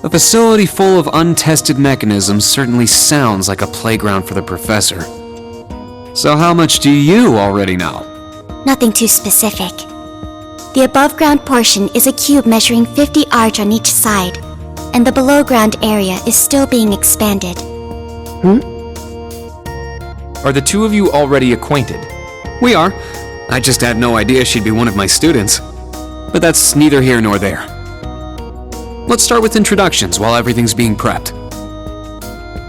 A facility full of untested mechanisms certainly sounds like a playground for the professor. So how much do you already know? Nothing too specific. The above-ground portion is a cube measuring 50 arch on each side, and the below-ground area is still being expanded. Are the two of you already acquainted? We are. I just had no idea she'd be one of my students. But that's neither here nor there. Let's start with introductions while everything's being prepped.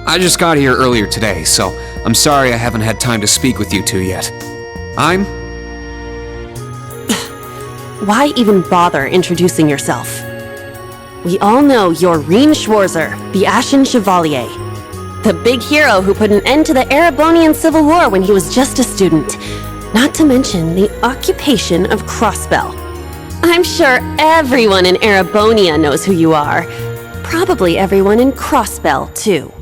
I just got here earlier today, so I'm sorry I haven't had time to speak with you two yet. I'm... Why even bother introducing yourself? We all know you're Rien Schwarzer, the Ashen Chevalier. The big hero who put an end to the Erebonian Civil War when he was just a student. Not to mention the occupation of Crossbell. I'm sure everyone in Erebonia knows who you are. Probably everyone in Crossbell, too.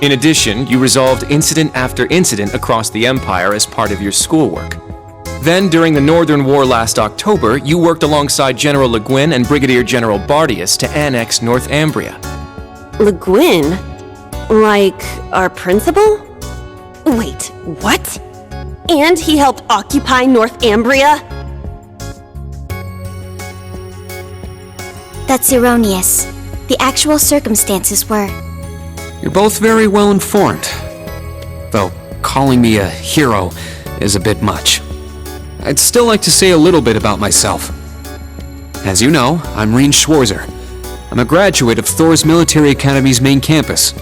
In addition, you resolved incident after incident across the Empire as part of your schoolwork. Then, during the Northern War last October, you worked alongside General Le Guin and Brigadier General Bardius to annex Northumbria. Le Guin? Like, our principal? Wait, what? And he helped occupy Northumbria? That's erroneous. The actual circumstances were... You're both very well informed. Though calling me a hero is a bit much. I'd still like to say a little bit about myself. As you know, I'm Rien Schwarzer. I'm a graduate of Thor's Military Academy's main campus.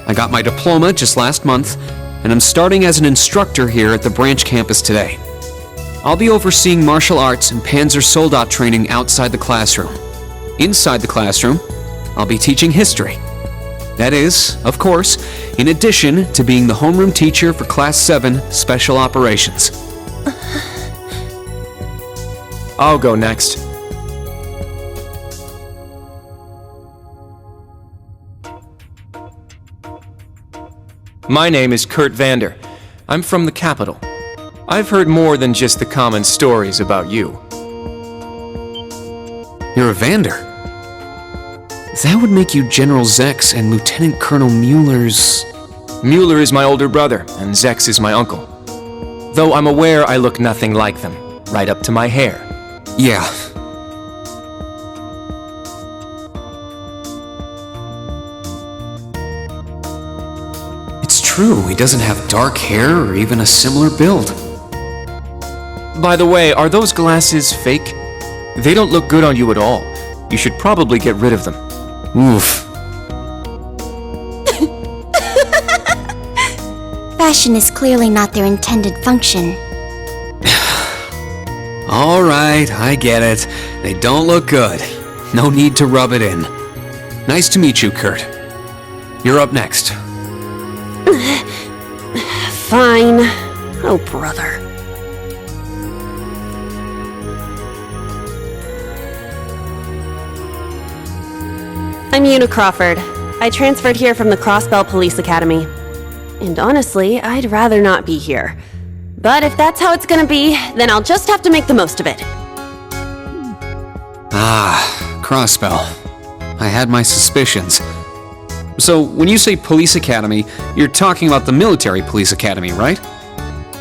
I got my diploma just last month, and I'm starting as an instructor here at the branch campus today. I'll be overseeing martial arts and Panzer Soldat training outside the classroom. Inside the classroom, I'll be teaching history. That is, of course, in addition to being the homeroom teacher for Class VII Special Operations. I'll go next. My name is Kurt Vander. I'm from the capital. I've heard more than just the common stories about you. You're a Vander? That would make you General Zex and Lieutenant Colonel Mueller's... Mueller is my older brother, and Zex is my uncle. Though I'm aware I look nothing like them, right up to my hair. Yeah. It's true, he doesn't have dark hair or even a similar build. By the way, are those glasses fake? They don't look good on you at all. You should probably get rid of them. Oof. Fashion is clearly not their intended function. All right, I get it. They don't look good. No need to rub it in. Nice to meet you, Kurt. You're up next. Fine. Oh, brother. I'm Una Crawford. I transferred here from the Crossbell Police Academy. And honestly, I'd rather not be here. But if that's how it's gonna be, then I'll just have to make the most of it. Ah, Crossbell. I had my suspicions. So, when you say Police Academy, you're talking about the Military Police Academy, right?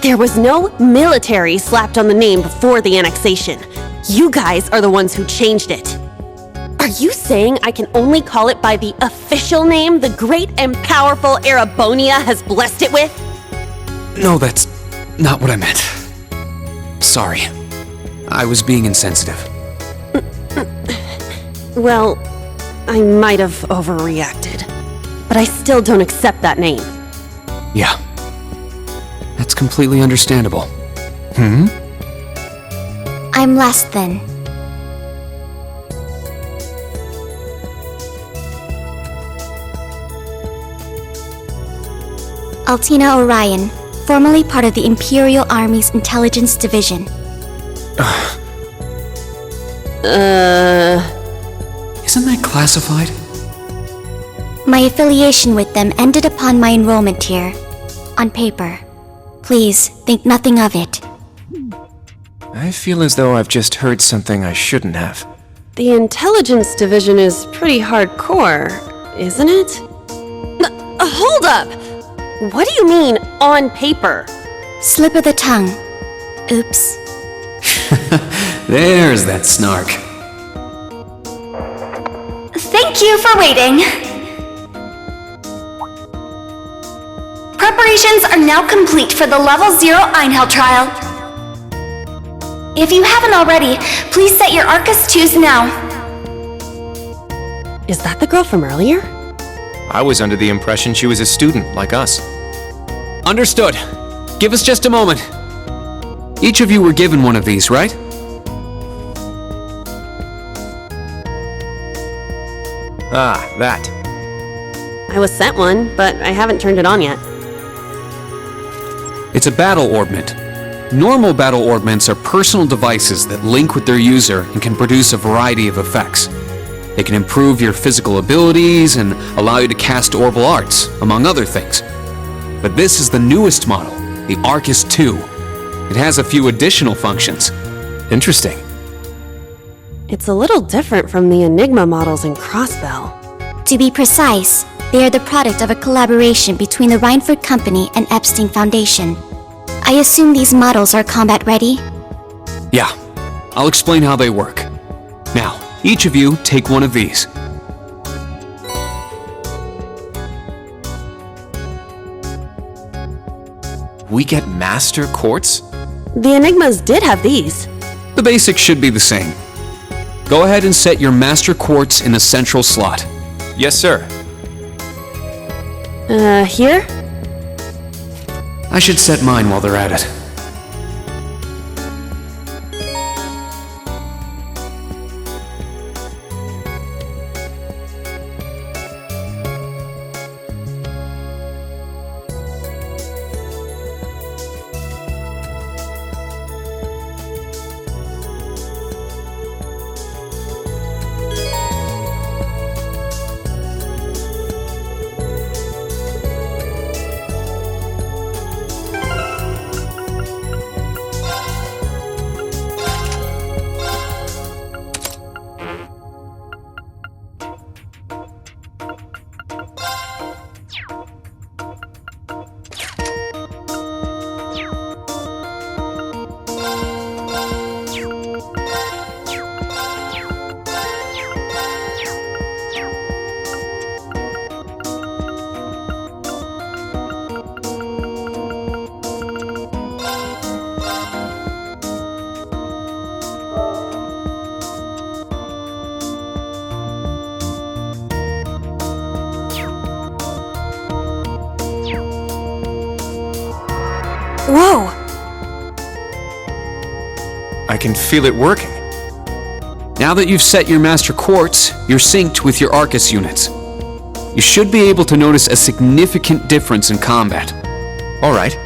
There was no military slapped on the name before the annexation. You guys are the ones who changed it. Are you saying I can only call it by the official name the great and powerful Erebonia has blessed it with? No, that's not what I meant. Sorry. I was being insensitive. Well, I might have overreacted. But I still don't accept that name. Yeah. That's completely understandable. I'm last then. Altina Orion, formerly part of the Imperial Army's Intelligence Division. Isn't that classified? My affiliation with them ended upon my enrollment here. On paper. Please, think nothing of it. I feel as though I've just heard something I shouldn't have. The intelligence division is pretty hardcore, isn't it? Hold up! What do you mean, on paper? Slip of the tongue. Oops. There's that snark. Thank you for waiting. Preparations are now complete for the Level 0 Einhel trial. If you haven't already, please set your Arcus 2s now. Is that the girl from earlier? I was under the impression she was a student, like us. Understood. Give us just a moment. Each of you were given one of these, right? Ah, that. I was sent one, but I haven't turned it on yet. It's a battle orbment. Normal battle orbments are personal devices that link with their user and can produce a variety of effects. They can improve your physical abilities and allow you to cast orbal arts, among other things. But this is the newest model, the Arcus 2. It has a few additional functions. Interesting. It's a little different from the Enigma models in Crossbell. To be precise, they are the product of a collaboration between the Reinford Company and Epstein Foundation. I assume these models are combat ready? Yeah, I'll explain how they work. Now, each of you take one of these. We get master quartz? The Enigmas did have these. The basics should be the same. Go ahead and set your master quartz in the central slot. Yes, sir. Here? I should set mine while they're at it. Whoa! I can feel it working. Now that you've set your master quartz, you're synced with your Arcus units. You should be able to notice a significant difference in combat. All right.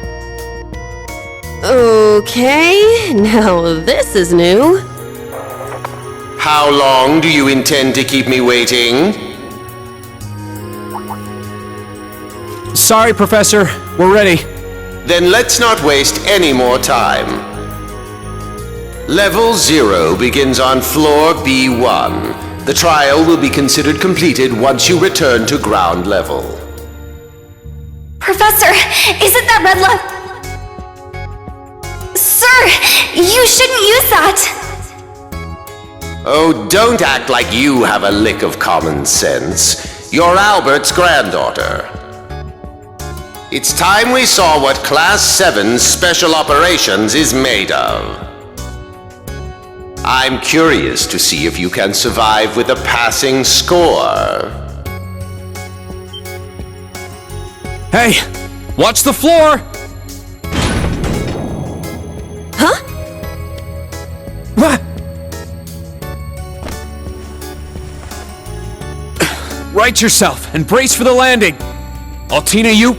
Okay, now this is new. How long do you intend to keep me waiting? Sorry, Professor. We're ready. Then let's not waste any more time. Level 0 begins on floor B1. The trial will be considered completed once you return to ground level. Professor, isn't that red light? Sir, you shouldn't use that! Oh, don't act like you have a lick of common sense. You're Albert's granddaughter. It's time we saw what Class 7 Special Operations is made of. I'm curious to see if you can survive with a passing score. Hey, watch the floor! Huh? What? Right yourself and brace for the landing. Altina, you...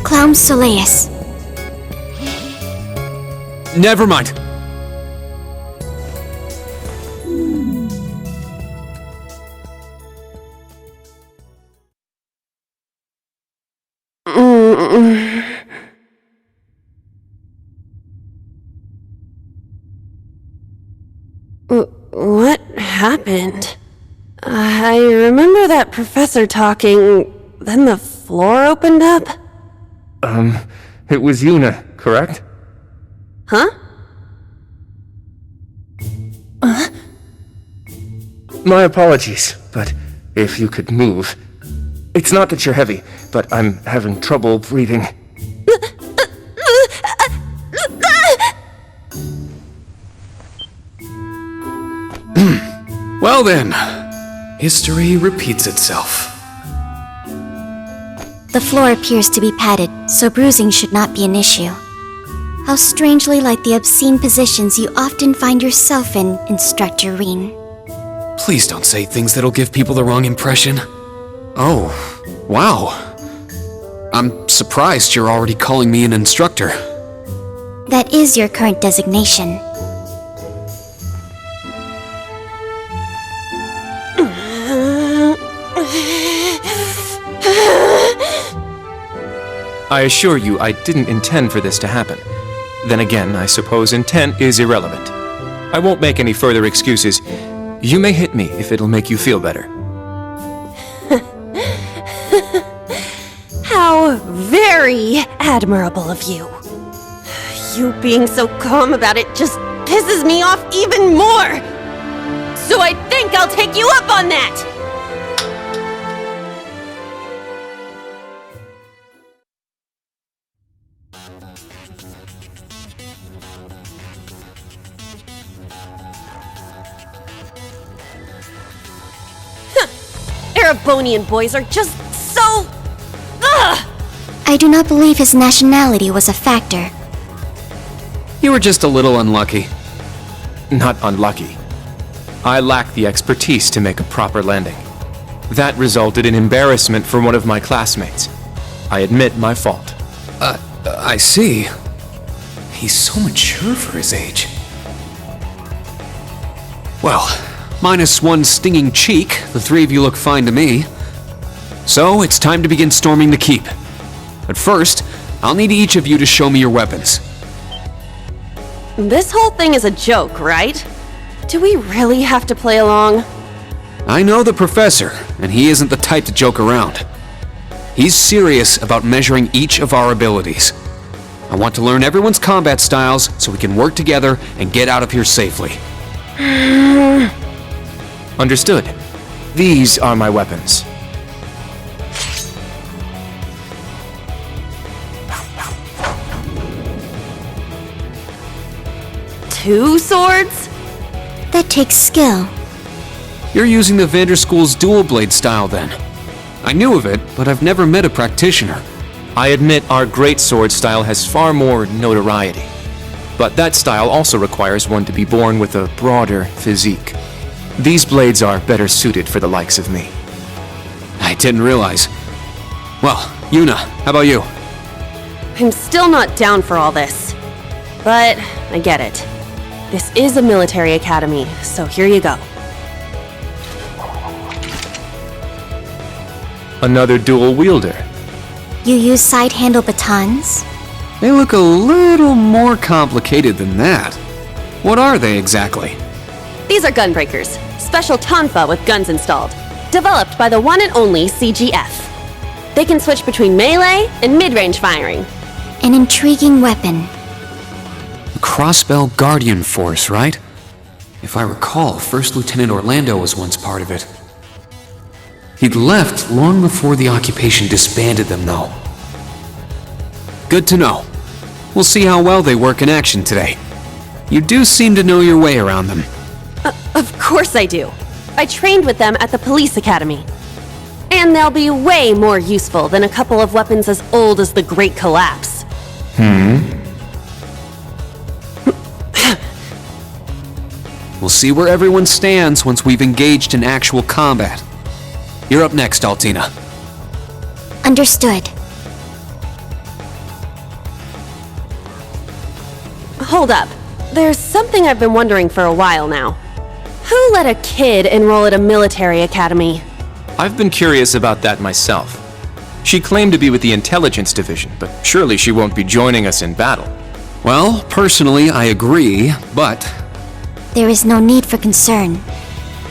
Clown Soleus. Never mind. happened? I remember that professor talking, then the floor opened up. It was Yuna, correct? Huh? My apologies, but if you could move. It's not that you're heavy, but I'm having trouble breathing. Well then, history repeats itself. The floor appears to be padded, so bruising should not be an issue. How strangely like the obscene positions you often find yourself in, Instructor Reen. Please don't say things that'll give people the wrong impression. Oh, wow. I'm surprised you're already calling me an instructor. That is your current designation. I assure you, I didn't intend for this to happen. Then again, I suppose intent is irrelevant. I won't make any further excuses. You may hit me if it'll make you feel better. How very admirable of you. You being so calm about it just pisses me off even more. So I think I'll take you up on that. Erebonian boys are just so... Ugh! I do not believe his nationality was a factor. You were just a little unlucky. Not unlucky. I lacked the expertise to make a proper landing. That resulted in embarrassment for one of my classmates. I admit my fault. I see. He's so mature for his age. Well, minus one stinging cheek, the three of you look fine to me. So, it's time to begin storming the keep. But first, I'll need each of you to show me your weapons. This whole thing is a joke, right? Do we really have to play along? I know the professor, and he isn't the type to joke around. He's serious about measuring each of our abilities. I want to learn everyone's combat styles so we can work together and get out of here safely. Understood. These are my weapons. Two swords? That takes skill. You're using the Vanderschool's dual blade style then. I knew of it, but I've never met a practitioner. I admit our great sword style has far more notoriety. But that style also requires one to be born with a broader physique. These blades are better suited for the likes of me. I didn't realize. Well, Yuna, how about you? I'm still not down for all this. But I get it. This is a military academy, so here you go. Another dual wielder. You use side-handle batons? They look a little more complicated than that. What are they exactly? These are gunbreakers, special tonfa with guns installed, developed by the one and only CGF. They can switch between melee and mid-range firing. An intriguing weapon. The Crossbell Guardian Force, right? If I recall, First Lieutenant Orlando was once part of it. He'd left long before the occupation disbanded them, though. Good to know. We'll see how well they work in action today. You do seem to know your way around them. Of course I do. I trained with them at the police academy. And they'll be way more useful than a couple of weapons as old as the Great Collapse. We'll see where everyone stands once we've engaged in actual combat. You're up next, Altina. Understood. Hold up. There's something I've been wondering for a while now. Who let a kid enroll at a military academy? I've been curious about that myself. She claimed to be with the intelligence division, but surely she won't be joining us in battle. Well, personally, I agree, but... There is no need for concern.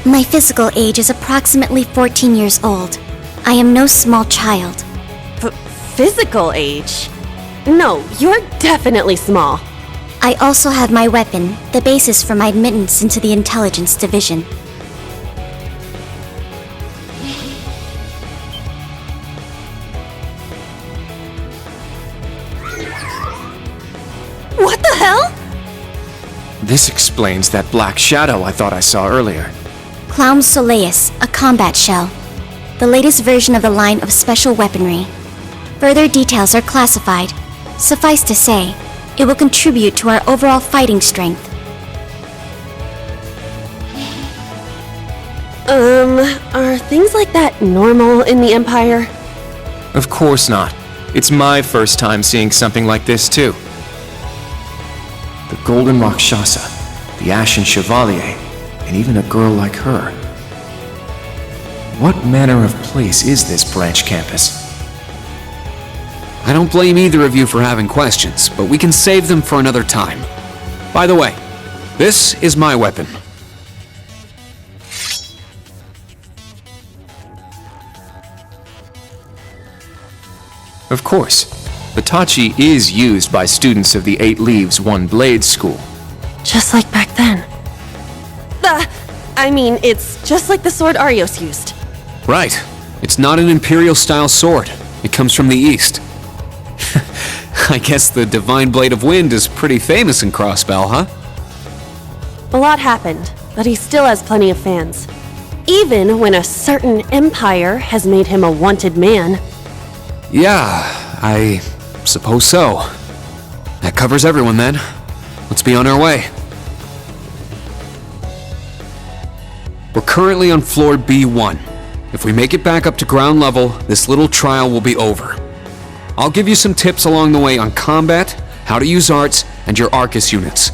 My physical age is approximately 14 years old. I am no small child. Physical age? No, you're definitely small. I also have my weapon, the basis for my admittance into the intelligence division. What the hell? This explains that black shadow I thought I saw earlier. Clown Soleus, a combat shell. The latest version of the line of special weaponry. Further details are classified. Suffice to say, it will contribute to our overall fighting strength. Are things like that normal in the Empire? Of course not. It's my first time seeing something like this, too. The Golden Rakshasa, the Ashen Chevalier, and even a girl like her. What manner of place is this branch campus? I don't blame either of you for having questions, but we can save them for another time. By the way, this is my weapon. Of course, the Tachi is used by students of the 8 Leaves, 1 Blade school. Just like back then. I mean, it's just like the sword Arios used. Right. It's not an Imperial-style sword. It comes from the East. I guess the Divine Blade of Wind is pretty famous in Crossbell, huh? A lot happened, but he still has plenty of fans. Even when a certain empire has made him a wanted man. Yeah, I suppose so. That covers everyone then. Let's be on our way. We're currently on floor B1. If we make it back up to ground level, this little trial will be over. I'll give you some tips along the way on combat, how to use arts, and your Arcus units.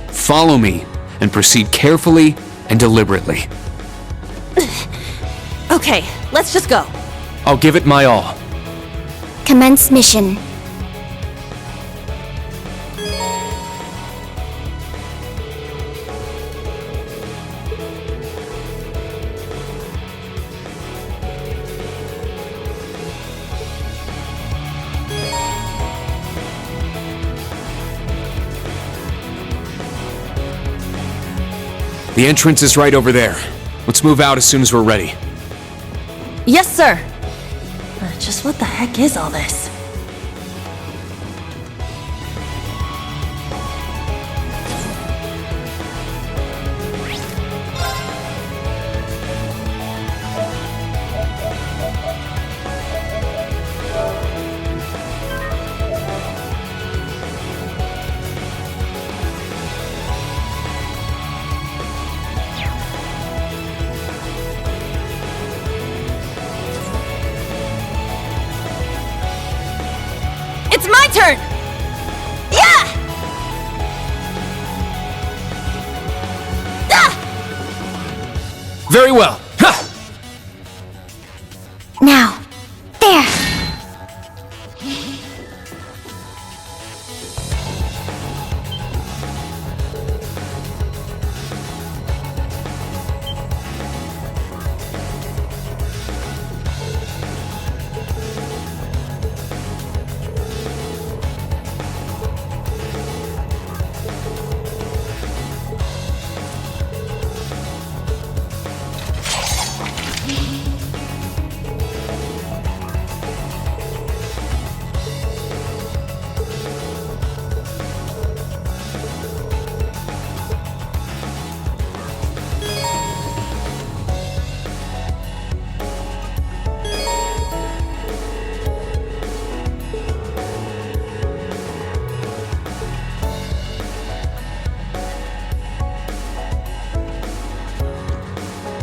Follow me, and proceed carefully and deliberately. Okay, let's just go. I'll give it my all. Commence mission. The entrance is right over there. Let's move out as soon as we're ready. Yes, sir. Just what the heck is all this? It's my turn! Yeah! Ah! Very well. Ha! Now. There!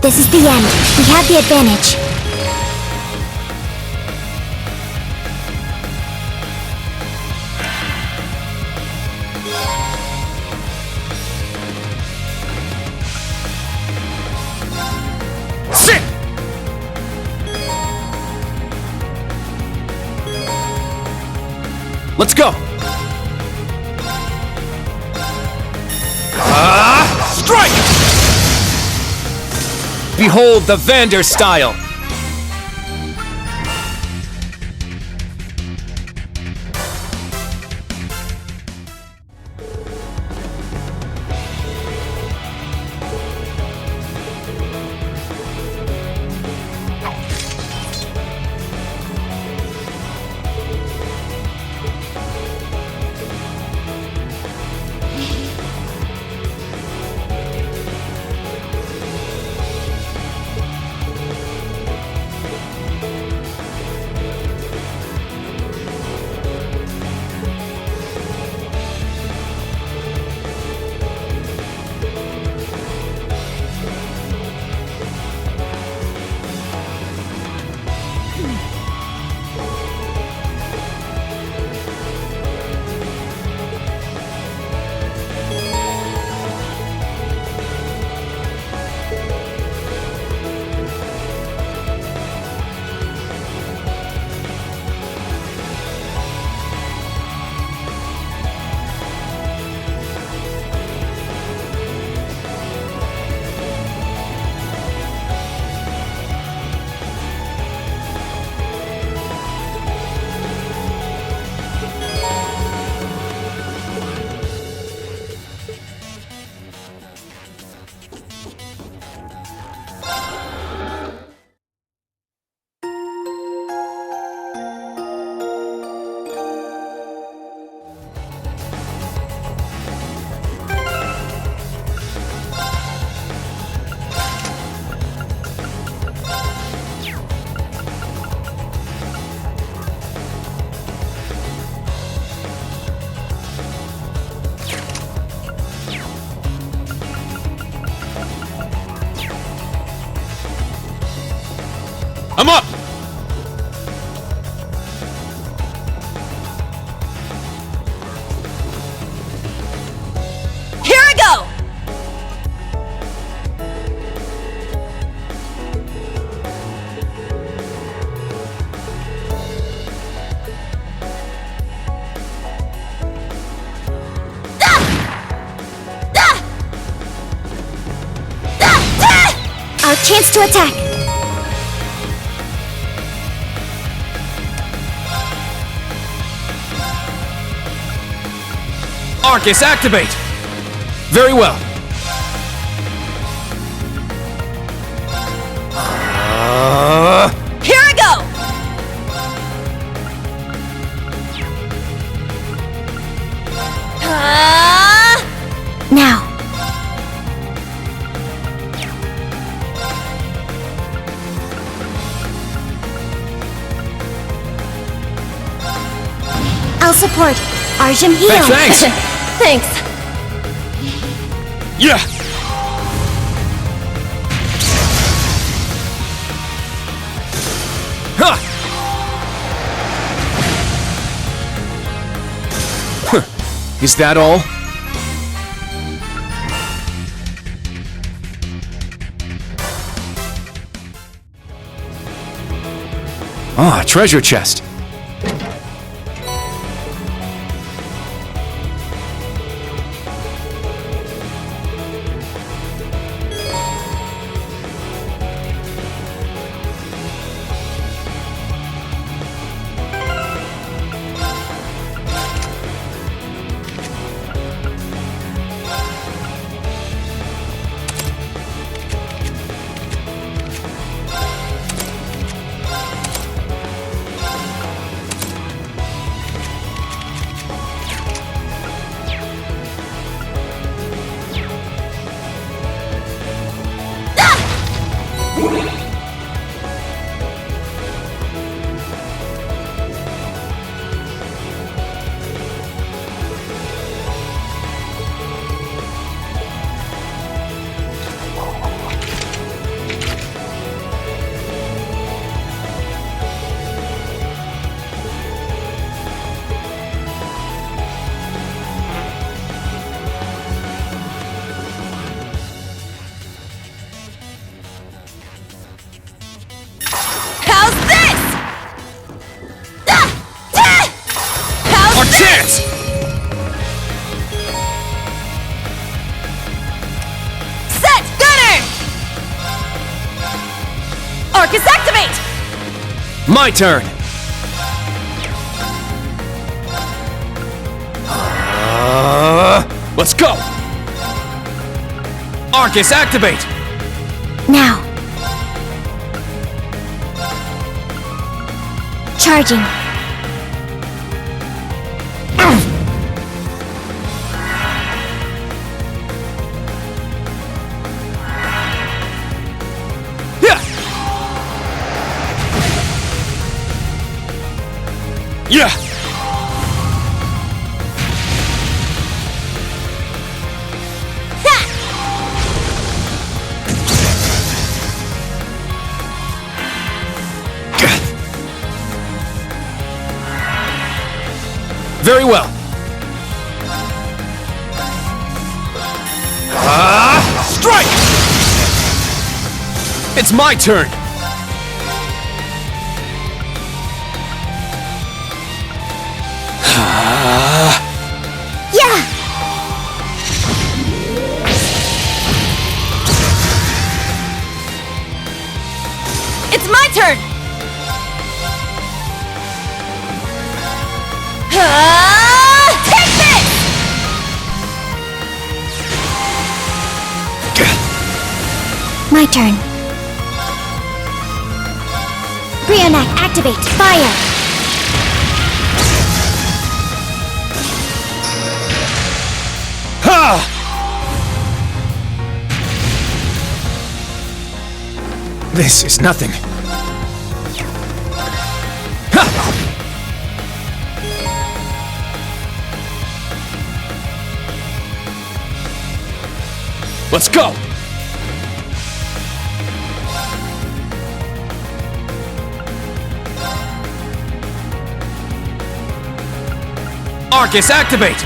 This is the end. We have the advantage. Sit! Let's go! Strike! Behold the Vander style! I'm up! Here I go! Our chance to attack! Arcus, activate! Very well. Here I go! Now! I'll support. Arjun heal! Thanks! Thanks. Yeah! Huh! Is that all? Ah, treasure chest. my turn! Let's go! Arcus, activate! Now. Charging. Yeah! Very well. Strike! It's my turn. Yeah! It's my turn! Take this! My turn. Brionac, activate. Fire! Ha! This is nothing. Ha! Let's go! Arcus, activate!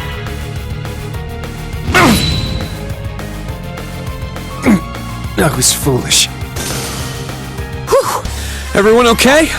That was foolish. Whew! Everyone okay?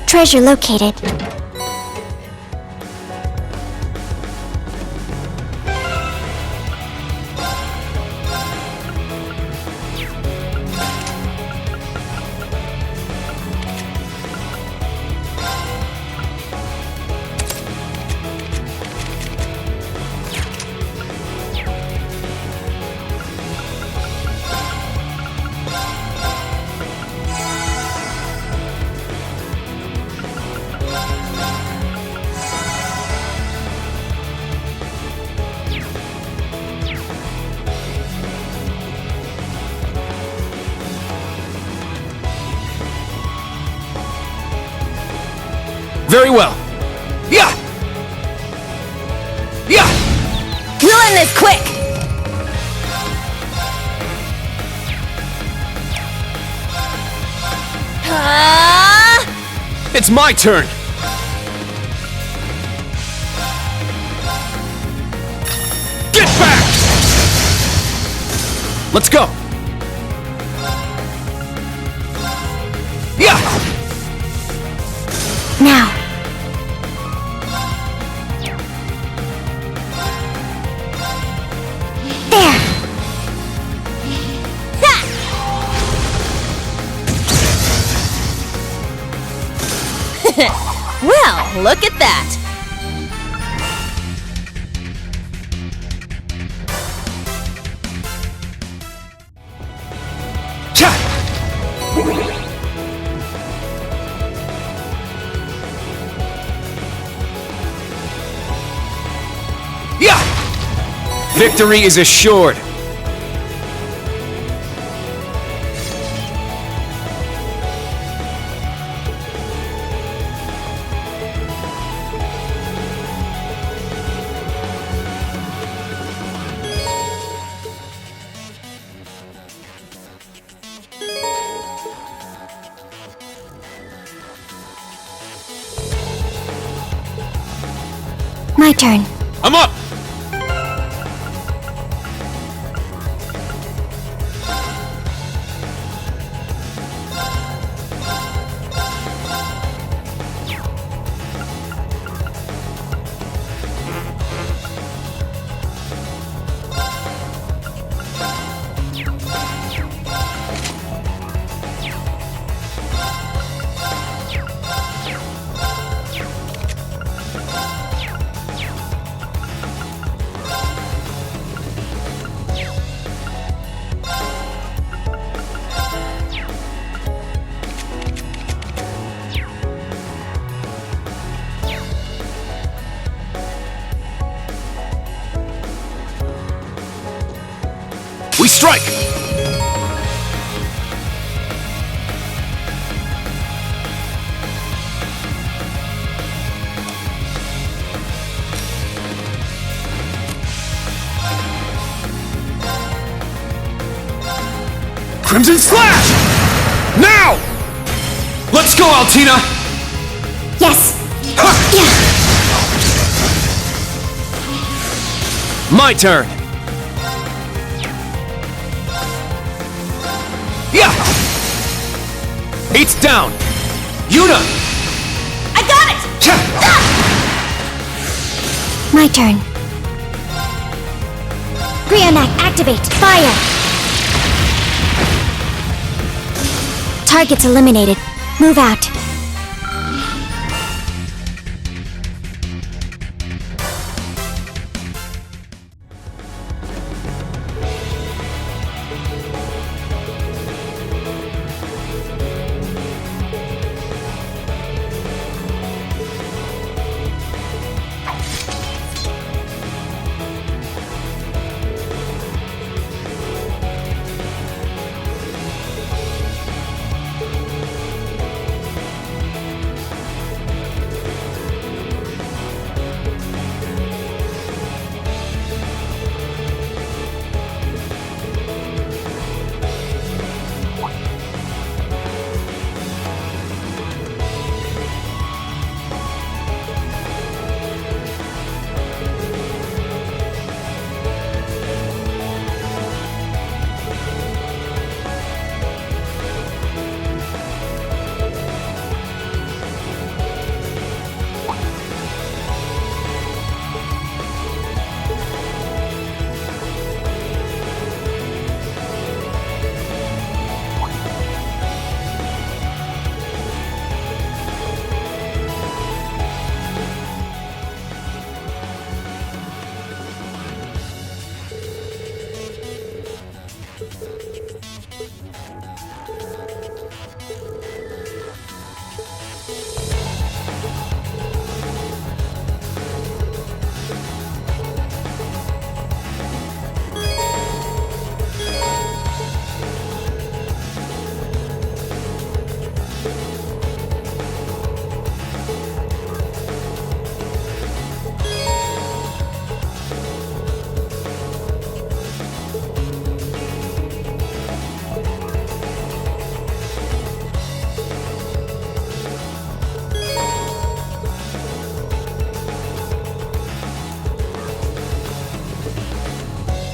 Treasure located. Very well. Yeah! Yeah! We'll end this quick! It's my turn! Get back! Let's go! Yeah! Now. There. Well, look at that! Yeah! Victory is assured! My turn. I'm up! We strike! Crimson Slash! Now! Let's go, Altina! Yes! Yeah! My turn! Yeah! Eight's down! Yuna! I got it! My turn. Brionac, activate! Fire! Targets eliminated. Move out.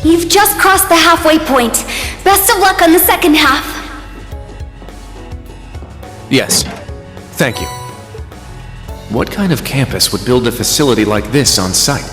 You've just crossed the halfway point. Best of luck on the second half. Yes. Thank you. What kind of campus would build a facility like this on site?